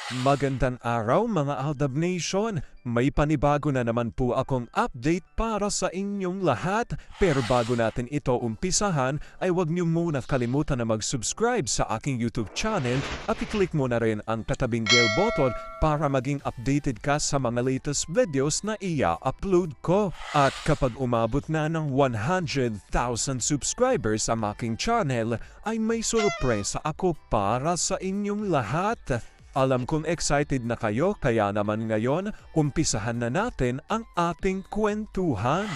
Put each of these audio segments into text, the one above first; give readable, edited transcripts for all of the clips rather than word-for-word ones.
Magandang araw mga Aldab Nation! May panibago na naman po akong update para sa inyong lahat. Pero bago natin ito umpisahan, ay huwag niyo muna kalimutan na mag-subscribe sa aking YouTube channel at i-click mo na rin ang katabing bell button para maging updated ka sa mga latest videos na i-upload ko. At kapag umabot na ng 100,000 subscribers ang aking channel, ay may sorpresa ako para sa inyong lahat. Alam kong excited na kayo kaya naman ngayon, umpisahan na natin ang ating kwentuhan.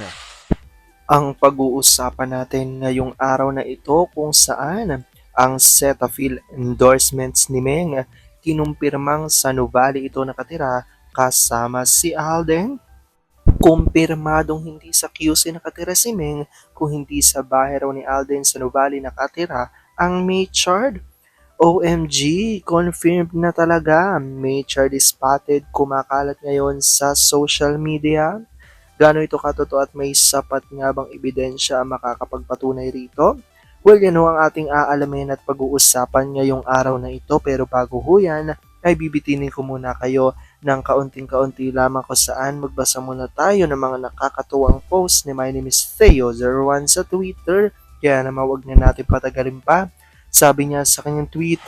Ang pag-uusapan natin ngayong araw na ito kung saan ang Cetaphil endorsements ni Meng kinumpirmang sa Nuvali ito nakatira kasama si Alden. Kumpirmadong hindi sa QC nakatira si Meng kung hindi sa bahay raw ni Alden sa Nuvali nakatira ang Maychard. OMG, confirmed na talaga. Maychard is spotted kumakalat ngayon sa social media. Gaano ito katotoo at may sapat nga bang ebidensya ang makakapagpatunay rito? Well, yan ho ang ating aalamin at pag-uusapan ngayong araw na ito. Pero bago ho yan, ay bibitinin ko muna kayo ng kaunting-kaunti lamang kung saan magbasa muna tayo ng mga nakakatuwang post ni My Name is Theo01 sa Twitter. Kaya naman wag na natin patagalin pa. Sabi niya sa kanyang tweet,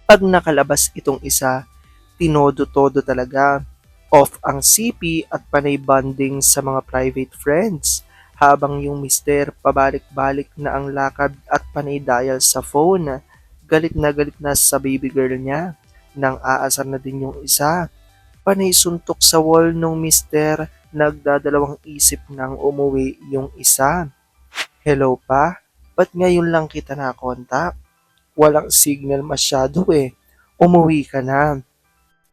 pag nakalabas itong isa, tinodo-todo talaga. Off ang CP at panay bonding sa mga private friends. Habang yung mister pabalik-balik na ang lakad at panay dial sa phone. Galit na sa baby girl niya. Nang aasar na din yung isa. Panay suntok sa wall nung mister, nagdadalawang isip nang umuwi yung isa. Hello pa? Ba't ngayon lang kita nakontak? Walang signal masyado eh. Umuwi ka na.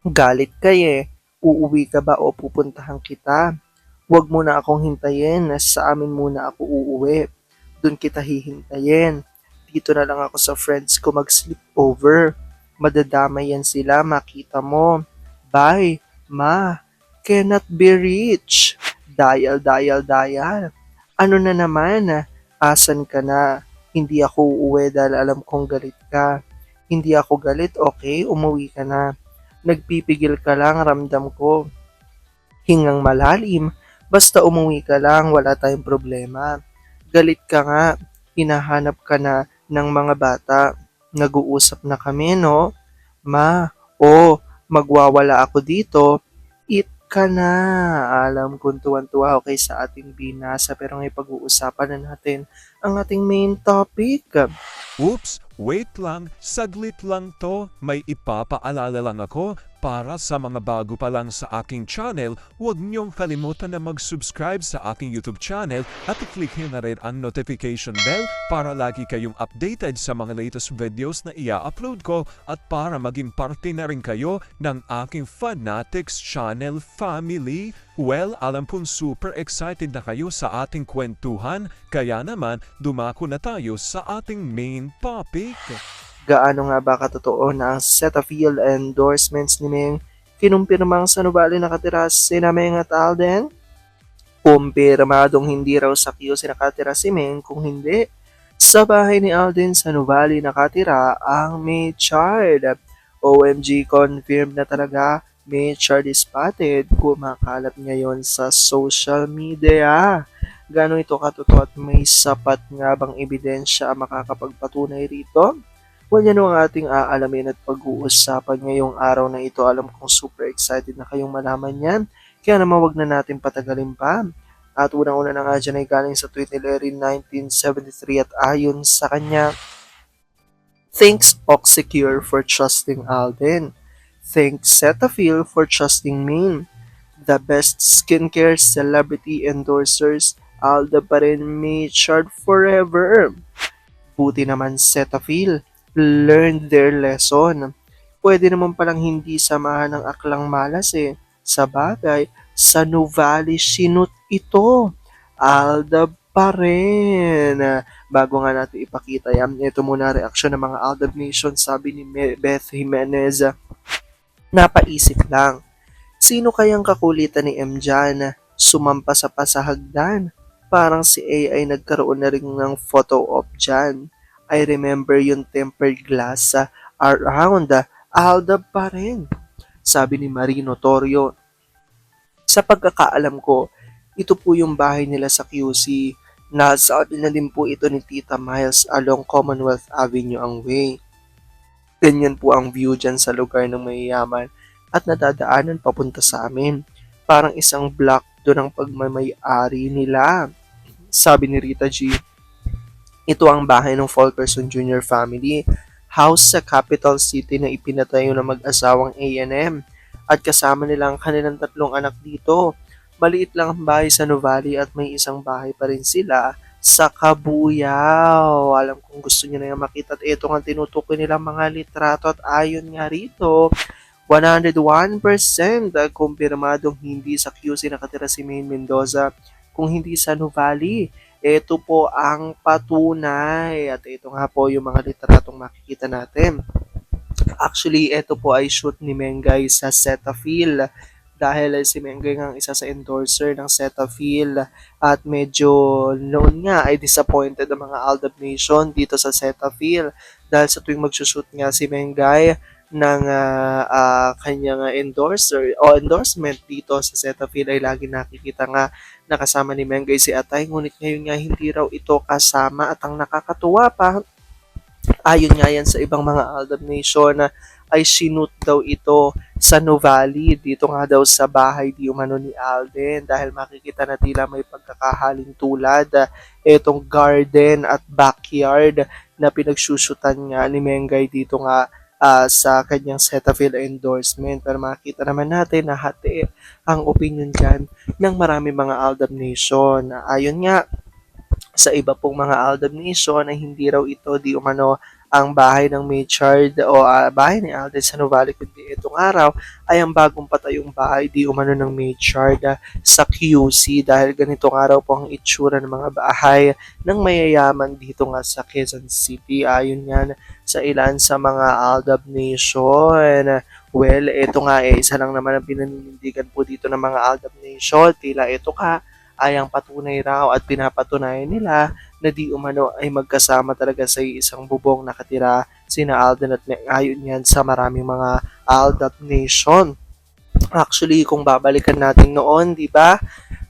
Galit ka eh. Uuwi ka ba o pupuntahan kita? Huwag mo na akong hintayin. Sa amin muna ako uuwi. Doon kita hihintayin. Dito na lang ako sa friends ko mag-sleep over. Madadamay yan sila, makita mo. Bye, ma. Cannot be reached. Dial. Ano na naman? Asan ka na? Hindi ako uuwi dahil alam kong galit ka. Hindi ako galit, okay? Umuwi ka na. Nagpipigil ka lang, ramdam ko. Hingang malalim, basta umuwi ka lang, wala tayong problema. Galit ka nga, hinahanap ka na ng mga bata. Nag-uusap na kami, no? Ma, magwawala ako dito. Eat ka na. Alam kong tuwan-tuwa ako sa ating binasa pero ngayon pag-uusapan na natin ang ating main topic. Oops, wait lang, saglit lang to. May ipapaalala lang ako. Para sa mga bago pa lang sa aking channel, huwag niyong kalimutan na mag-subscribe sa aking YouTube channel at i-click nyo na rin ang notification bell para lagi kayong updated sa mga latest videos na i-upload ko at para maging parte na rin kayo ng aking Fanatics channel family. Well, alam kong super excited na kayo sa ating kwentuhan, kaya naman dumako na tayo sa ating main topic. Gaano nga ba katotoo na ang Cetaphil endorsements ni Meng kinumpirmang sa Nuvali nakatira sina Meng at Alden? Kumpirmadong hindi raw sa QC nakatira si Meng kung hindi. Sa bahay ni Alden sa Nuvali nakatira ang Maychard. OMG, confirmed na talaga. Maychard is spotted. Kumakalat ngayon sa social media. Gaano ito katotoo at may sapat nga bang ebidensya ang makakapagpatunay rito? Well, yan ang ating aalamin at pag-uusapan ngayong araw na ito. Alam kong super excited na kayong malaman yan. Kaya naman wag na natin patagalin pa. At unang-una na nga dyan ay galing sa tweet ni Larry 1973 at ayon sa kanya, thanks Oxecure for trusting Alden. Thanks Cetaphil for trusting me. The best skincare celebrity endorsers, Alda pa rin, Maychard forever. Buti naman Cetaphil, learned their lesson. Pwede naman palang hindi samahan ng aklang malas eh. Sa bagay, sa Nuvali sinut ito. Alda pa rin. Bago nga natin ipakita yan, ito muna reaksyon ng mga Aldab Nation. Sabi ni Beth Jimenez, napaisip lang. Sino kayang kakulitan ni M dyan? Sumampa sa pasahagdan. Parang si AI nagkaroon na rin ng photo op dyan. I remember yung tempered glass around Aldab pa rin, sabi ni Marino Torrio. Sa pagkakaalam ko, ito po yung bahay nila sa QC. Nasabi na din po ito ni Tita Miles along Commonwealth Avenue ang way. Ganyan po ang view dyan sa lugar ng mayayaman at nadadaanan papunta sa amin. Parang isang block doon ang pagmamayari nila. Sabi ni Rita G, ito ang bahay ng Fulkerson Jr. family, house sa capital city na ipinatayo ng mag-asawang A&M at kasama nila ang kanilang 3 anak dito. Maliit lang ang bahay sa Nuvali at may isang bahay pa rin sila sa Kabuyao. Alam kong gusto niyo na yung makita at ito nga tinutukoy nilang mga litrato at ayon nga rito, 101% kumpirmadong hindi sa QC nakatira si Maine Mendoza kung hindi sa Nuvali. Ito po ang patunay at ito nga po yung mga litratong makikita natin. Actually, ito po ay shoot ni Mengay sa Cetaphil dahil si Mengay nga ang isa sa endorser ng Cetaphil at medyo noon nga ay disappointed ang mga Aldab Nation dito sa Cetaphil dahil sa tuwing magsushoot nga si Mengay ng kanyang endorser o endorsement dito sa Cetaphil ay lagi nakikita nga nakasama ni Mengay si Atay, ngunit ngayon nga hindi raw ito kasama at ang nakakatuwa pa, ayon nga yan sa ibang mga Aldab Nation na ay sinut daw ito sa Nuvali, dito nga daw sa bahay di umano ni Alden dahil makikita na tila may pagkakahalin tulad itong garden at backyard na pinagsusutan nga ni Mengay dito nga sa kanyang Cetaphil endorsement. Pero makita naman natin na hati ang opinion dyan ng marami mga Aldab Nation. Ayon nga sa iba pong mga Aldab Nation ay hindi raw ito di umano ang bahay ng Maychard o bahay ni Alden sa Nuvali, kundi itong araw ay ang bagong patayong bahay di umano ng Maychard sa QC dahil ganitong araw po ang itsura ng mga bahay ng mayayaman dito nga sa Quezon City. Ayon yan sa ilan sa mga Aldab Nation. Well, ito nga isa lang naman ang pinaninindigan po dito ng mga Aldab Nation. Tila ito ka ay ang patunay raw at pinapatunayan nila na di umano ay magkasama talaga sa isang bubong nakatira sina Alden at Meg. Ayon yan sa maraming mga Aldab Nation. Actually, kung babalikan natin noon, di ba,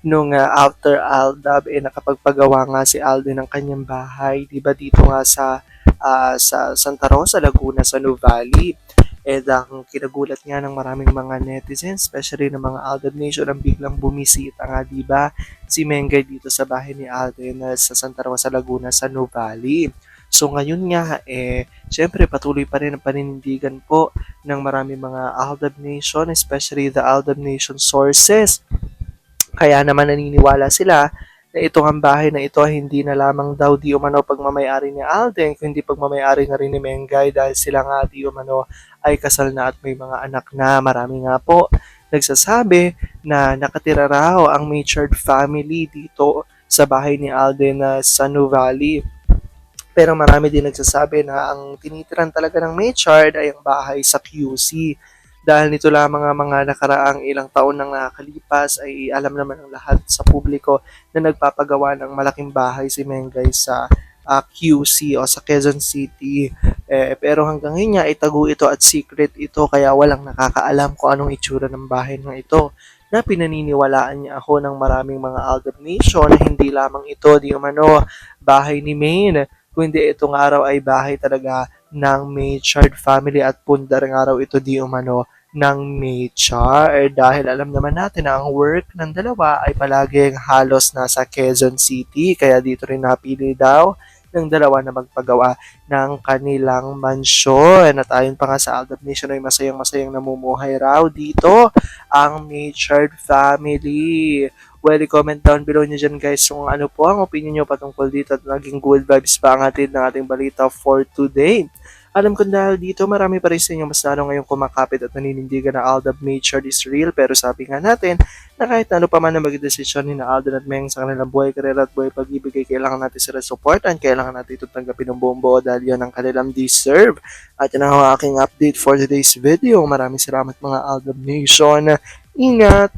nung after Aldab, nakapagpagawa nga si Alden ng kanyang bahay, di ba, dito nga sa Santa Rosa, Laguna, sa Nuvali. Ang kinagulat nga ng maraming mga netizens, especially ng mga Aldab Nation, ang biglang bumisita nga, di ba, si Mengay dito sa bahay ni Alden sa Santa Rosa, Laguna, sa Nuvali. So ngayon nga, syempre patuloy pa rin ang paninindigan po ng maraming mga Aldab Nation, especially the Aldab Nation sources. Kaya naman naniniwala sila na itong ang bahay na ito hindi na lamang daw di umano pagmamayari ni Alden, kundi pagmamayari na rin ni Mengay dahil sila nga di umano ay kasal na at may mga anak na. Marami nga po nagsasabi na nakatira raw ang Maychard family dito sa bahay ni Alden sa Nuvali. Pero marami din nagsasabi na ang tinitiran talaga ng Maychard ay ang bahay sa QC. Dahil nito lamang ang mga nakaraang ilang taon nang nakakalipas ay alam naman ng lahat sa publiko na nagpapagawa ng malaking bahay si Mengay sa QC o sa Quezon City. Pero hanggang ngayon nga itago ito at secret ito kaya walang nakakaalam kung anong itsura ng bahay na ito na pinaniniwalaan niya ako ng maraming mga Aldab Nation na hindi lamang ito di umano bahay ni Maine, kundi itong araw ay bahay talaga ng Maychard family at pundar ng araw ito di umano ng Maychard dahil alam naman natin na ang work ng dalawa ay palaging halos nasa Quezon City kaya dito rin napili daw ng dalawa na magpagawa ng kanilang mansyon. At ayon pa nga sa Aldab Nation ay masayang-masayang namumuhay raw dito ang Maychard family. Well, comment down below nyo dyan guys kung ano po ang opinion nyo patungkol dito at naging good vibes ba ang hatid ng ating balita for today. Alam ko dahil dito marami pa rin sa inyo mas lalo ngayong kumakapit at naninindigan na Aldab Maychard is real pero sabi nga natin na kahit ano pa man na magdesisyon ni na Alden at Meng sa kanilang buhay, karera at buhay pag-ibig ay kailangan natin sila supportan, kailangan natin ito tanggapin ng buong buo dahil yan ang kanilang deserve. At yan ang aking update for today's video. Maraming salamat mga Aldab Nation. Ingat!